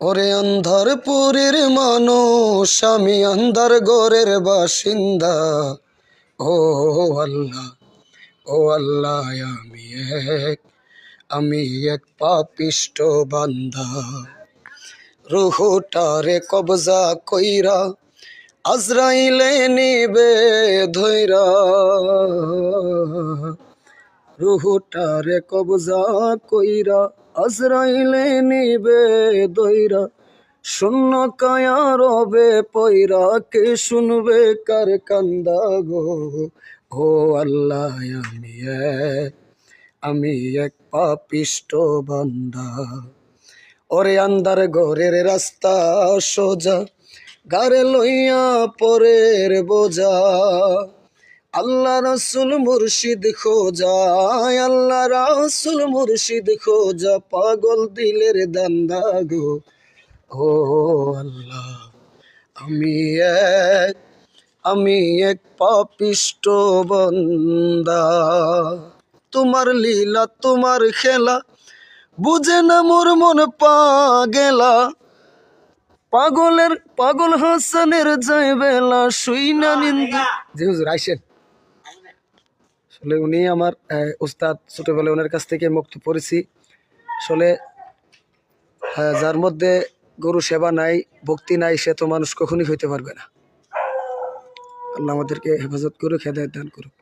ওরে অন্ধারপুরের মানুষ, আমি অন্ধার ঘরের বাসিন্দা। ও আল্লাহ, ও আল্লাহ, আমি এক পাপিষ্ট বান্দা। রুহটারে কবজা কইরা আজরাইলে নিবে ধইরা। রুহটারে কবজা কইরা আজরাইলে নিবে ধইরা। শূন্য কায়া রবে পয়রা, কে শুনবে কার কান্দা গো। ও আল্লাহ, আমি এক পাপিষ্ট বান্দা। ওরে আন্দার ঘরের রাস্তা সোজা, গারে লইয়া পরের বোঝা। আল্লাহ রাসূল মুর্শিদ খোঁজা, আল্লাহ রাসূল মুর্শিদ খোঁজা, পাগল দিলের দান্দা গো। ও আল্লাহ, আমি এক পাপিষ্ট বান্দা। তোমার লীলা তোমার খেলা বুঝে না মোর মন পাগেলা। পাগল হাসানের যায় বেলা, শুই না নিন্দা। জি হুজুর আইসেন। আসলে উনি আমার উস্তাদ, ছোটবেলায় ওনার কাছ থেকে মুক্ত পড়েছি। আসলে যার মধ্যে গরু সেবা নাই, ভক্তি নাই, সে তো মানুষ কখনই হইতে পারবে না। আল্লাহ আমাদেরকে হেফাজত করুক, হেদায়েত দান করুক।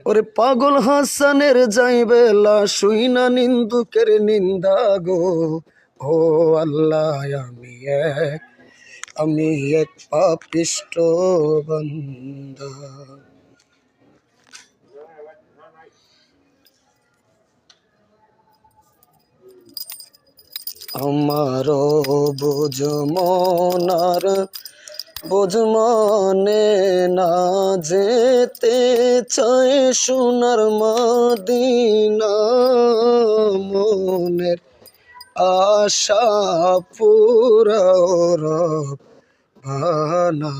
ওরে পাগল হাসানের যাই বেলা, শুই না নিন্দুকের নিন্দা গো। ও আল্লাহ, আমি এক পাপিষ্ট বান্দা। আমার বুঝ মনার বুঝ মনে না, যেতে চায় সোনার মদিনা। মনের আশা পুরা রব বানা।